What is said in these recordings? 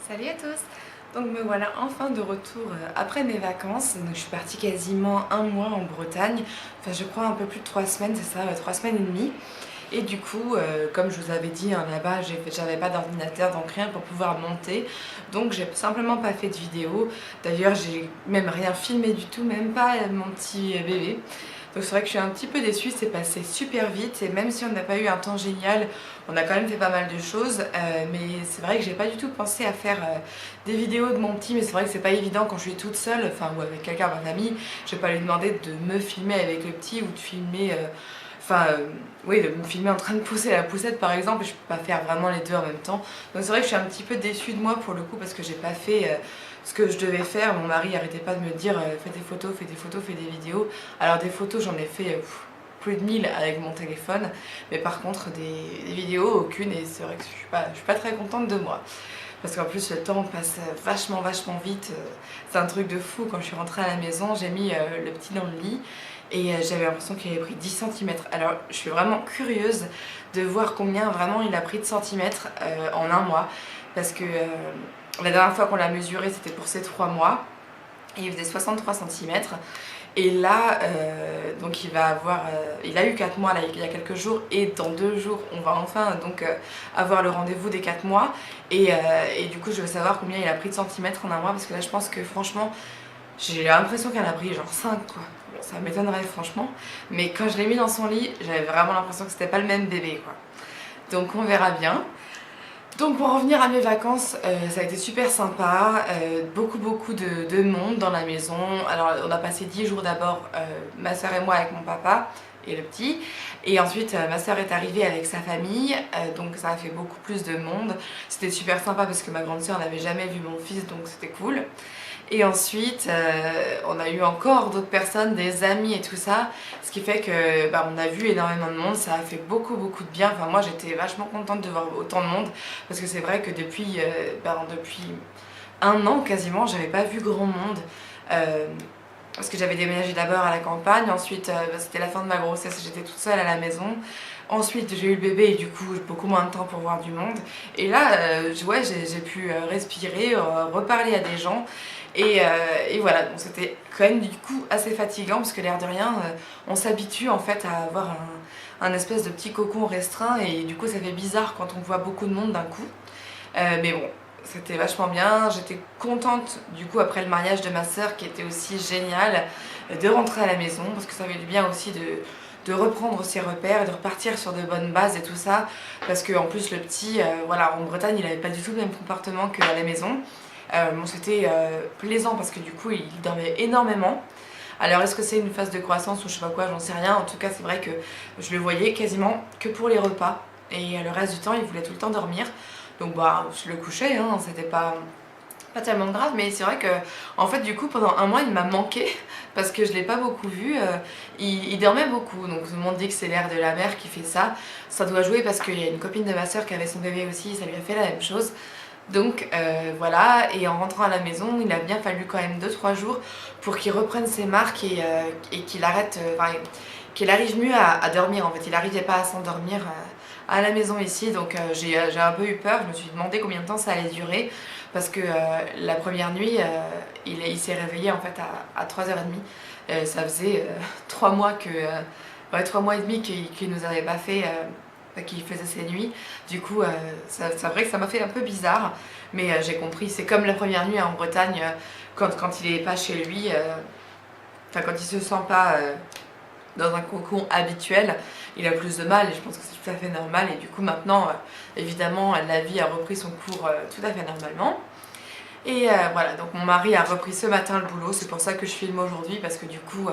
Salut à tous. Donc me voilà enfin de retour après mes vacances. Donc, je suis partie quasiment un mois en Bretagne, enfin je crois un peu plus de 3 semaines, c'est ça, 3 semaines et demie. Et du coup, comme je vous avais dit, hein, là-bas j'avais pas d'ordinateur, donc rien pour pouvoir monter. Donc j'ai simplement pas fait de vidéo. D'ailleurs j'ai même rien filmé du tout, même pas mon petit bébé. Donc c'est vrai que je suis un petit peu déçue, c'est passé super vite et même si on n'a pas eu un temps génial, on a quand même fait pas mal de choses. Mais c'est vrai que j'ai pas du tout pensé à faire des vidéos de mon petit, mais c'est vrai que c'est pas évident quand je suis toute seule, enfin ou avec quelqu'un de ma famille, je vais pas lui demander de me filmer avec le petit ou de filmer... oui, de me filmer en train de pousser la poussette par exemple, et je peux pas faire vraiment les deux en même temps. Donc c'est vrai que je suis un petit peu déçue de moi pour le coup parce que j'ai pas fait ce que je devais faire. Mon mari arrêtait pas de me dire fais des photos, fais des photos, fais des vidéos. Alors des photos j'en ai fait plus de 1000 avec mon téléphone, mais par contre des vidéos aucune, et c'est vrai que je suis pas très contente de moi. Parce qu'en plus le temps passe vachement vite, c'est un truc de fou. Quand je suis rentrée à la maison, j'ai mis le petit dans le lit et j'avais l'impression qu'il avait pris 10 centimètres. Alors je suis vraiment curieuse de voir combien vraiment il a pris de centimètres en un mois, parce que la dernière fois qu'on l'a mesuré c'était pour ses 3 mois et il faisait 63 centimètres. Et là, donc il a eu 4 mois là, il y a quelques jours, et dans 2 jours, on va enfin donc avoir le rendez-vous des 4 mois. Et du coup, je veux savoir combien il a pris de centimètres en un mois, parce que là, je pense que franchement, j'ai l'impression qu'elle a pris genre 5 quoi. Bon, ça m'étonnerait franchement, mais quand je l'ai mis dans son lit, j'avais vraiment l'impression que c'était pas le même bébé quoi. Donc on verra bien. Donc pour revenir à mes vacances, ça a été super sympa, beaucoup de monde dans la maison. Alors on a passé 10 jours d'abord, ma soeur et moi avec mon papa et le petit. Et ensuite ma soeur est arrivée avec sa famille, donc ça a fait beaucoup plus de monde. C'était super sympa parce que ma grande soeur n'avait jamais vu mon fils, donc c'était cool. Et ensuite, on a eu encore d'autres personnes, des amis et tout ça, ce qui fait que on a vu énormément de monde, ça a fait beaucoup de bien. Enfin moi j'étais vachement contente de voir autant de monde, parce que c'est vrai que depuis un an quasiment, j'avais pas vu grand monde. Euh, Parce que j'avais déménagé d'abord à la campagne, ensuite c'était la fin de ma grossesse, j'étais toute seule à la maison. Ensuite j'ai eu le bébé et du coup beaucoup moins de temps pour voir du monde. Et là, ouais, j'ai pu respirer, reparler à des gens. Et voilà, donc c'était quand même du coup assez fatigant parce que l'air de rien, on s'habitue en fait à avoir un espèce de petit cocon restreint, et du coup ça fait bizarre quand on voit beaucoup de monde d'un coup. Mais bon, c'était vachement bien. J'étais contente du coup après le mariage de ma soeur qui était aussi génial, de rentrer à la maison parce que ça fait du bien aussi de reprendre ses repères et de repartir sur de bonnes bases et tout ça, parce que en plus le petit, voilà, en Bretagne il avait pas du tout le même comportement qu'à la maison. Bon, c'était plaisant parce que du coup il dormait énormément. Alors est-ce que c'est une phase de croissance ou je sais pas quoi, j'en sais rien. En tout cas c'est vrai que je le voyais quasiment que pour les repas, et le reste du temps il voulait tout le temps dormir. Donc je le couchais, hein, c'était pas tellement grave, mais c'est vrai que en fait du coup pendant un mois il m'a manqué parce que je l'ai pas beaucoup vu. Il dormait beaucoup, donc tout le monde dit que c'est l'air de la mer qui fait ça. Ça doit jouer parce qu'il y a une copine de ma soeur qui avait son bébé aussi, ça lui a fait la même chose. Donc voilà, et en rentrant à la maison, il a bien fallu quand même 2-3 jours pour qu'il reprenne ses marques et qu'il arrête, qu'il arrive mieux à dormir en fait. Il n'arrivait pas à s'endormir à la maison ici, donc j'ai un peu eu peur. Je me suis demandé combien de temps ça allait durer, parce que la première nuit, il s'est réveillé en fait à 3h30. Ça faisait 3 mois ouais, 3 mois et demi qu'il nous avait pas fait, qu'il faisait ses nuits. Du coup, c'est vrai que ça m'a fait un peu bizarre, mais j'ai compris. C'est comme la première nuit en Bretagne, quand il est pas chez lui, enfin quand il se sent pas dans un cocon habituel, il a plus de mal, et je pense que c'est tout à fait normal. Et du coup maintenant, évidemment, la vie a repris son cours tout à fait normalement. Et voilà, donc mon mari a repris ce matin le boulot, c'est pour ça que je filme aujourd'hui, parce que du coup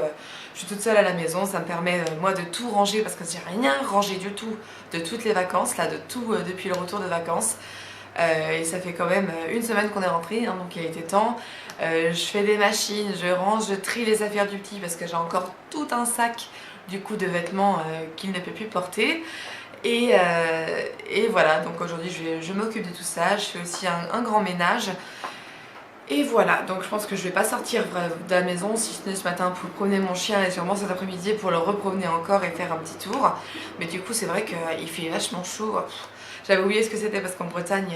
je suis toute seule à la maison, ça me permet moi de tout ranger, parce que j'ai rien rangé du tout de toutes les vacances, là, de tout depuis le retour de vacances. Et ça fait quand même une semaine qu'on est rentré, hein, donc il a été temps. Je fais des machines, je range, je trie les affaires du petit parce que j'ai encore tout un sac du coup de vêtements qu'il ne peut plus porter. Et voilà, donc aujourd'hui je m'occupe de tout ça, je fais aussi un grand ménage. Et voilà, donc je pense que je vais pas sortir de la maison, si ce n'est ce matin pour promener mon chien, et sûrement cet après-midi pour le repromener encore et faire un petit tour. Mais du coup c'est vrai qu'il fait vachement chaud. J'avais oublié ce que c'était parce qu'en Bretagne,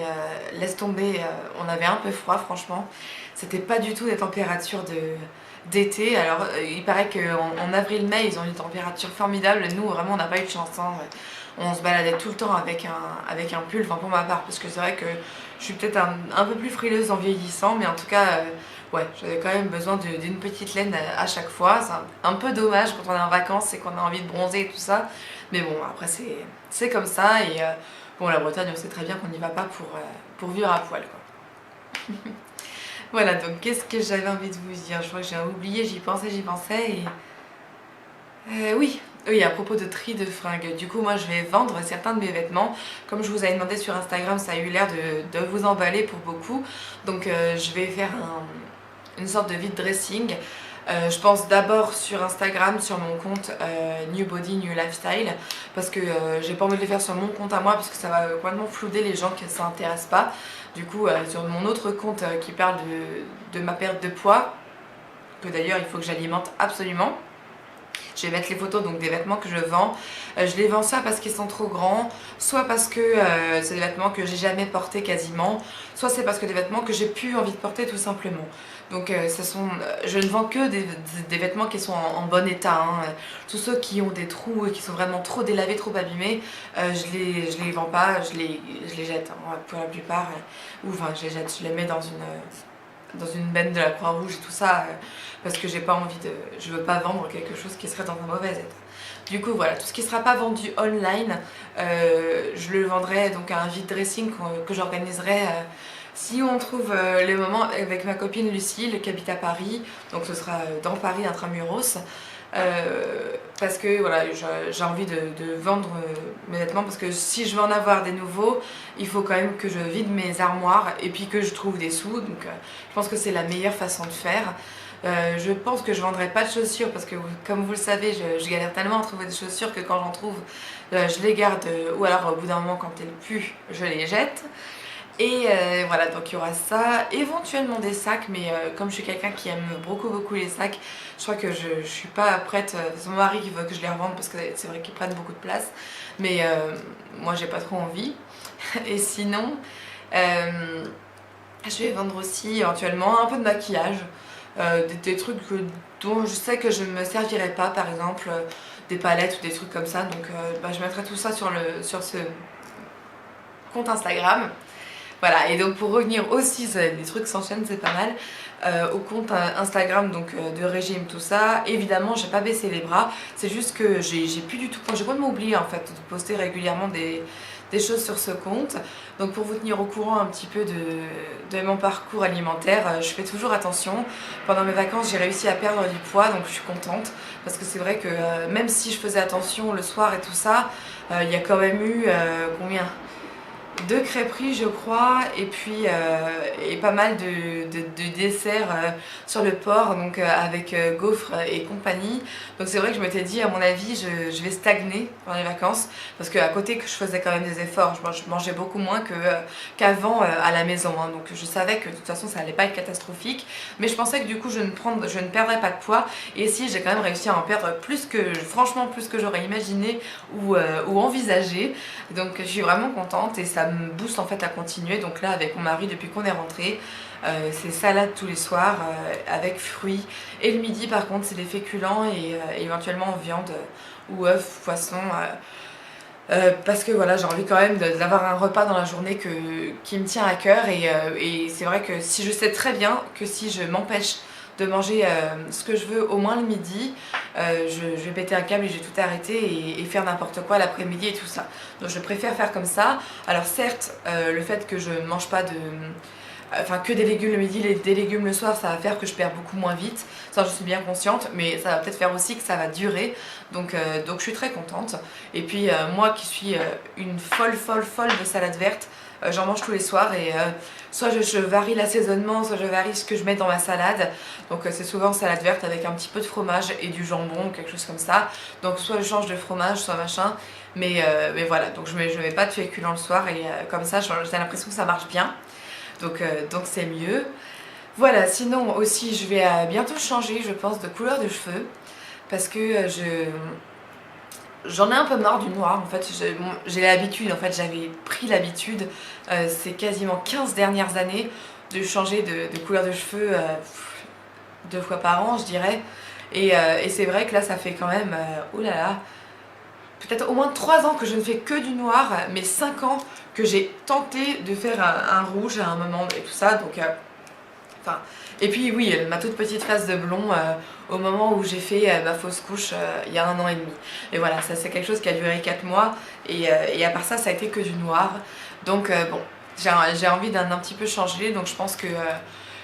laisse tomber, on avait un peu froid franchement. C'était pas du tout des températures d'été. Alors il paraît qu'en avril-mai ils ont une température formidable. Nous vraiment on n'a pas eu de chance. Hein. On se baladait tout le temps avec un pull, enfin pour ma part, parce que c'est vrai que je suis peut-être un peu plus frileuse en vieillissant, mais en tout cas, ouais, j'avais quand même besoin d'une petite laine à chaque fois. C'est un peu dommage quand on est en vacances et qu'on a envie de bronzer et tout ça, mais bon, après c'est comme ça, et bon, la Bretagne, on sait très bien qu'on n'y va pas pour vivre à poil, quoi. Voilà, donc qu'est-ce que j'avais envie de vous dire? Je crois que j'ai oublié, j'y pensais, et... oui, oui, à propos de tri de fringues, du coup moi je vais vendre certains de mes vêtements. Comme je vous avais demandé sur Instagram, ça a eu l'air de vous emballer pour beaucoup. Donc je vais faire une sorte de vide dressing. Je pense d'abord sur Instagram, sur mon compte New Body, New Lifestyle, parce que j'ai pas envie de les faire sur mon compte à moi, parce que ça va complètement flouder les gens que ça intéresse pas. Du coup, sur mon autre compte qui parle de ma perte de poids, que d'ailleurs il faut que j'alimente absolument. Je vais mettre les photos donc des vêtements que je vends. Je les vends soit parce qu'ils sont trop grands, soit parce que c'est des vêtements que j'ai jamais portés quasiment, soit c'est parce que des vêtements que j'ai plus envie de porter tout simplement. Donc je ne vends que des vêtements qui sont en bon état. Hein. Tous ceux qui ont des trous et qui sont vraiment trop délavés, trop abîmés, je les vends pas, je les jette hein, pour la plupart. Ou enfin je les jette, je les mets dans une benne de la Croix-Rouge et tout ça, parce que j'ai pas envie de... je veux pas vendre quelque chose qui serait dans un mauvais état. Du coup voilà, tout ce qui sera pas vendu online, je le vendrai donc à un vide dressing que j'organiserai si on trouve le moment avec ma copine Lucille qui habite à Paris, donc ce sera dans Paris intramuros. Parce que voilà, j'ai envie de vendre mes vêtements, parce que si je veux en avoir des nouveaux, il faut quand même que je vide mes armoires et puis que je trouve des sous, donc je pense que c'est la meilleure façon de faire. Je pense que je vendrai pas de chaussures parce que comme vous le savez, je galère tellement à trouver des chaussures que quand j'en trouve, je les garde, ou alors au bout d'un moment quand elles puent, je les jette. Et voilà, donc il y aura ça, éventuellement des sacs, mais comme je suis quelqu'un qui aime beaucoup les sacs, je crois que je suis pas prête. C'est mon mari qui veut que je les revende parce que c'est vrai qu'ils prennent beaucoup de place, mais moi j'ai pas trop envie. Et sinon, je vais vendre aussi éventuellement un peu de maquillage, des trucs dont je sais que je ne me servirai pas, par exemple des palettes ou des trucs comme ça, donc je mettrai tout ça sur ce compte Instagram. Voilà, et donc pour revenir aussi, les trucs s'enchaînent, c'est pas mal, au compte Instagram donc de régime, tout ça, évidemment j'ai pas baissé les bras, c'est juste que j'ai plus du tout, j'ai complètement oublié en fait de poster régulièrement des choses sur ce compte. Donc pour vous tenir au courant un petit peu de mon parcours alimentaire, je fais toujours attention. Pendant mes vacances j'ai réussi à perdre du poids, donc je suis contente, parce que c'est vrai que même si je faisais attention le soir et tout ça, il y a quand même eu combien, 2 crêperies je crois, et puis et pas mal de desserts sur le port, donc avec gaufres et compagnie. Donc c'est vrai que je m'étais dit, à mon avis je vais stagner pendant les vacances, parce qu'à côté que je faisais quand même des efforts, je mangeais beaucoup moins qu'avant à la maison, hein. Donc je savais que de toute façon ça allait pas être catastrophique, mais je pensais que du coup je ne perdrais pas de poids, et si j'ai quand même réussi à en perdre franchement plus que j'aurais imaginé ou envisagé. Donc je suis vraiment contente et ça me booste en fait à continuer. Donc là avec mon mari, depuis qu'on est rentré, c'est salade tous les soirs avec fruits, et le midi par contre c'est des féculents et éventuellement viande ou œufs, poisson, parce que voilà, j'ai envie quand même d'avoir un repas dans la journée qui me tient à cœur, et c'est vrai que si je sais très bien que si je m'empêche de manger ce que je veux au moins le midi, je vais péter un câble et je vais tout arrêter et faire n'importe quoi l'après-midi et tout ça. Donc je préfère faire comme ça. Alors certes, le fait que je ne mange pas que des légumes le midi, des légumes le soir, ça va faire que je perds beaucoup moins vite. Ça, je suis bien consciente, mais ça va peut-être faire aussi que ça va durer. Donc je suis très contente. Et puis moi qui suis une folle de salade verte, j'en mange tous les soirs, et soit je varie l'assaisonnement, soit je varie ce que je mets dans ma salade. Donc c'est souvent salade verte avec un petit peu de fromage et du jambon, quelque chose comme ça. Donc soit je change de fromage, soit machin. Mais voilà, donc je mets pas de féculents le soir, et comme ça j'ai l'impression que ça marche bien. Donc c'est mieux. Voilà, sinon aussi je vais bientôt changer, je pense, de couleur de cheveux, parce que j'en ai un peu marre du noir, en fait, j'ai l'habitude, en fait, j'avais pris l'habitude, ces quasiment 15 dernières années, de changer de couleur de cheveux 2 fois par an, je dirais. Et c'est vrai que là, ça fait quand même, oh là là, peut-être au moins 3 ans que je ne fais que du noir, mais 5 ans que j'ai tenté de faire un rouge à un moment et tout ça, donc... Enfin, et puis oui, ma toute petite phase de blond au moment où j'ai fait ma fausse couche il y a 1 an et demi. Et voilà, ça c'est quelque chose qui a duré 4 mois et à part ça, ça a été que du noir. Donc bon, j'ai envie d'un petit peu changer, donc je pense que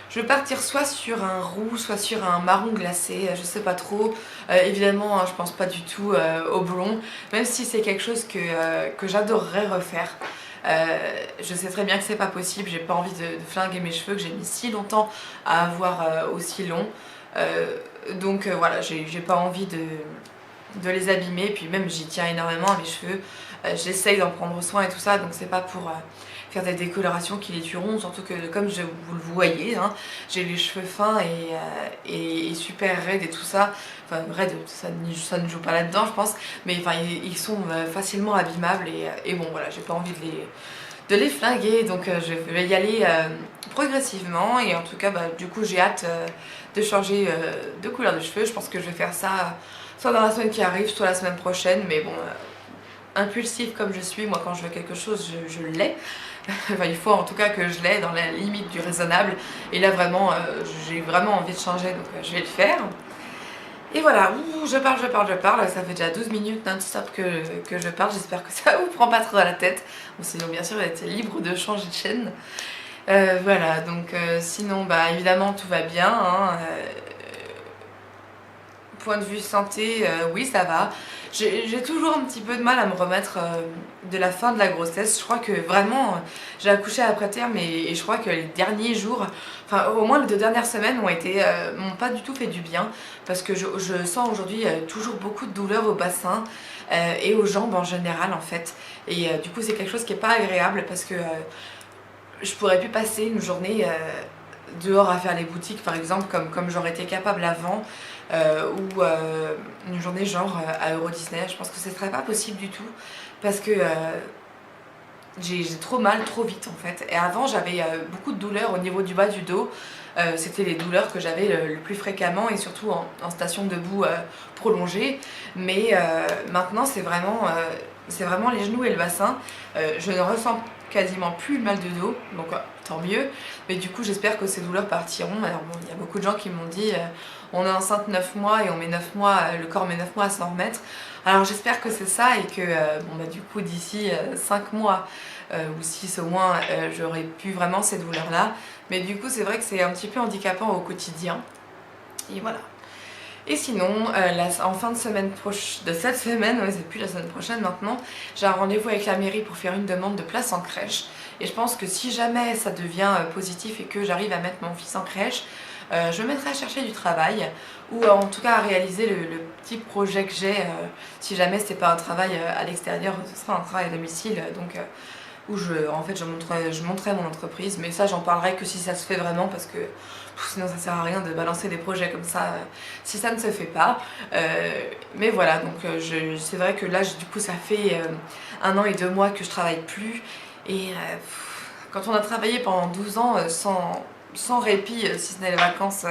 je vais partir soit sur un roux, soit sur un marron glacé, je sais pas trop. Évidemment, hein, je pense pas du tout au blond, même si c'est quelque chose que j'adorerais refaire. Je sais très bien que c'est pas possible, j'ai pas envie de flinguer mes cheveux que j'ai mis si longtemps à avoir aussi long. Donc voilà, j'ai pas envie de les abîmer, puis même j'y tiens énormément à mes cheveux. J'essaye d'en prendre soin et tout ça, donc c'est pas pour faire des décolorations qui les tueront, surtout que comme vous le voyez, hein, j'ai les cheveux fins et super raides et tout ça. Enfin raides, ça ne joue pas là-dedans je pense, mais enfin ils sont facilement abîmables et bon voilà, j'ai pas envie de les flinguer, donc je vais y aller progressivement et en tout cas bah, du coup j'ai hâte de changer de couleur de cheveux. Je pense que je vais faire ça soit dans la semaine qui arrive, soit la semaine prochaine, mais bon... impulsive comme je suis, moi quand je veux quelque chose je l'ai. Enfin, il faut en tout cas que je l'ai dans la limite du raisonnable et là vraiment j'ai vraiment envie de changer, donc je vais le faire. Et voilà, ouh, je parle, ça fait déjà 12 minutes non-stop que je parle, j'espère que ça vous prend pas trop à la tête. Bon, sinon bien sûr vous êtes libre de changer de chaîne. Voilà, donc sinon bah évidemment tout va bien, hein, point de vue santé, oui ça va. J'ai toujours un petit peu de mal à me remettre de la fin de la grossesse. Je crois que vraiment, j'ai accouché après terme et je crois que les derniers jours, enfin au moins les 2 dernières semaines m'ont pas du tout fait du bien. Parce que je sens aujourd'hui toujours beaucoup de douleurs au bassin et aux jambes en général en fait. Et du coup c'est quelque chose qui est pas agréable parce que je pourrais plus passer une journée dehors à faire les boutiques par exemple comme j'aurais été capable avant. Ou une journée genre à Euro Disney, je pense que ce serait pas possible du tout parce que j'ai trop mal trop vite en fait. Et avant j'avais beaucoup de douleurs au niveau du bas du dos, c'était les douleurs que j'avais le plus fréquemment et surtout en station debout prolongée. Mais maintenant c'est vraiment les genoux et le bassin. Je ne ressens quasiment plus le mal de dos, donc tant mieux. Mais du coup j'espère que ces douleurs partiront. Alors bon, il y a beaucoup de gens qui m'ont dit on est enceinte 9 mois et on met 9 mois, le corps met 9 mois à s'en remettre. Alors j'espère que c'est ça et que bon, bah, du coup d'ici 5 mois ou 6 au moins j'aurai plus vraiment ces douleurs là. Mais du coup c'est vrai que c'est un petit peu handicapant au quotidien. Et voilà. Et sinon, en fin de semaine de cette semaine, ouais, c'est plus la semaine prochaine maintenant, j'ai un rendez-vous avec la mairie pour faire une demande de place en crèche. Et je pense que si jamais ça devient positif et que j'arrive à mettre mon fils en crèche, je me mettrai à chercher du travail ou en tout cas à réaliser le petit projet que j'ai. Si jamais c'est pas un travail à l'extérieur, ce sera un travail à domicile, donc où en fait je montrerai mon entreprise, mais ça j'en parlerai que si ça se fait vraiment parce que sinon ça sert à rien de balancer des projets comme ça si ça ne se fait pas. Mais voilà, donc c'est vrai que là du coup ça fait 1 an et 2 mois que je travaille plus et quand on a travaillé pendant 12 ans sans répit, si ce n'est les vacances,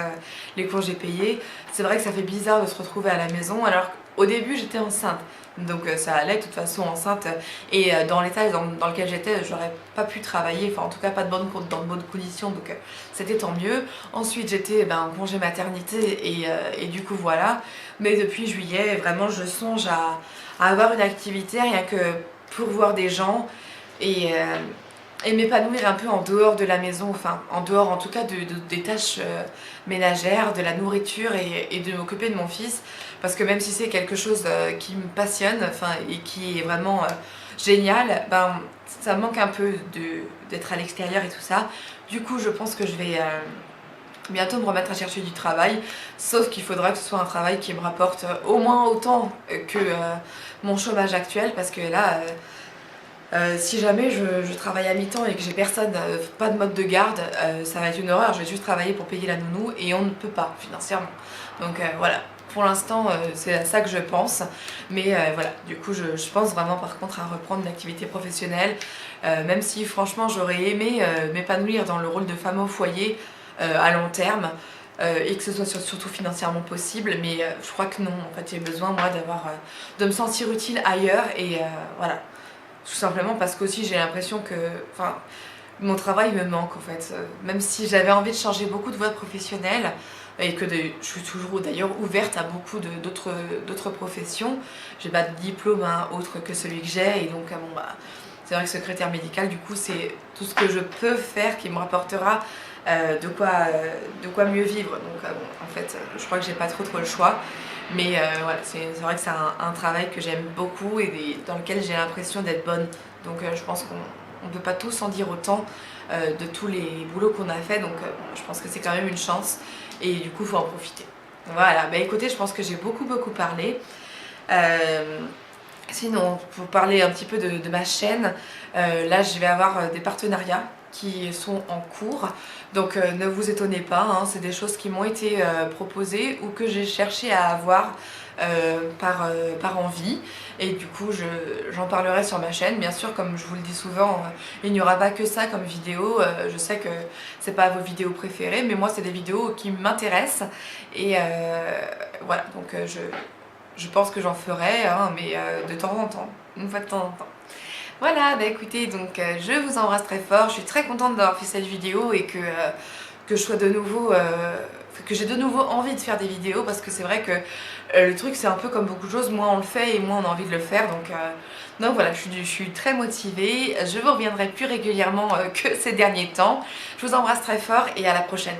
les congés payés, c'est vrai que ça fait bizarre de se retrouver à la maison. Alors au début j'étais enceinte, donc ça allait de toute façon enceinte et dans l'état dans lequel j'étais j'aurais pas pu travailler, enfin en tout cas pas dans de bonnes conditions, donc c'était tant mieux. Ensuite j'étais en congé maternité et du coup voilà, mais depuis juillet vraiment je songe à avoir une activité rien que pour voir des gens et m'épanouir un peu en dehors de la maison, enfin en dehors en tout cas des tâches ménagères, de la nourriture et de m'occuper de mon fils, parce que même si c'est quelque chose qui me passionne et qui est vraiment génial, ça me manque un peu d'être à l'extérieur et tout ça. Du coup je pense que je vais bientôt me remettre à chercher du travail, sauf qu'il faudra que ce soit un travail qui me rapporte au moins autant que mon chômage actuel, parce que là... si jamais je travaille à mi-temps et que j'ai personne, pas de mode de garde, ça va être une horreur, je vais juste travailler pour payer la nounou et on ne peut pas financièrement. Donc voilà, Pour l'instant, c'est à ça que je pense, mais voilà, du coup je pense vraiment par contre à reprendre une activité professionnelle, même si franchement j'aurais aimé m'épanouir dans le rôle de femme au foyer à long terme, et que ce soit surtout financièrement possible, mais je crois que non, en fait j'ai besoin moi de me sentir utile ailleurs, et voilà, tout simplement parce qu'aussi j'ai l'impression que, enfin, mon travail me manque en fait, même si j'avais envie de changer beaucoup de voies professionnelles, et que je suis toujours d'ailleurs ouverte à beaucoup d'autres professions. J'ai pas de diplôme autre que celui que j'ai, et donc bon, bah, c'est vrai que secrétaire médical, du coup c'est tout ce que je peux faire qui me rapportera de quoi mieux vivre. Donc bon, en fait je crois que j'ai pas trop le choix, mais voilà, c'est vrai que c'est un travail que j'aime beaucoup et dans lequel j'ai l'impression d'être bonne. Donc je pense qu'on ne peut pas tous en dire autant de tous les boulots qu'on a fait, donc je pense que c'est quand même une chance, et du coup il faut en profiter. Voilà, bah écoutez, je pense que j'ai beaucoup parlé. Sinon, pour parler un petit peu de ma chaîne, là je vais avoir des partenariats qui sont en cours, donc ne vous étonnez pas, hein, c'est des choses qui m'ont été proposées ou que j'ai cherché à avoir par envie, et du coup j'en parlerai sur ma chaîne. Bien sûr, comme je vous le dis souvent, il n'y aura pas que ça comme vidéo. Je sais que c'est pas vos vidéos préférées, mais moi c'est des vidéos qui m'intéressent, et voilà, donc je pense que j'en ferai, hein, mais de temps en temps, une fois de temps en temps. Voilà, bah écoutez, donc je vous embrasse très fort, je suis très contente d'avoir fait cette vidéo, et que je sois de nouveau, que j'ai de nouveau envie de faire des vidéos, parce que c'est vrai que le truc c'est un peu comme beaucoup de choses, moins on le fait et moins on a envie de le faire, donc voilà, je suis très motivée, je vous reviendrai plus régulièrement que ces derniers temps. Je vous embrasse très fort et à la prochaine.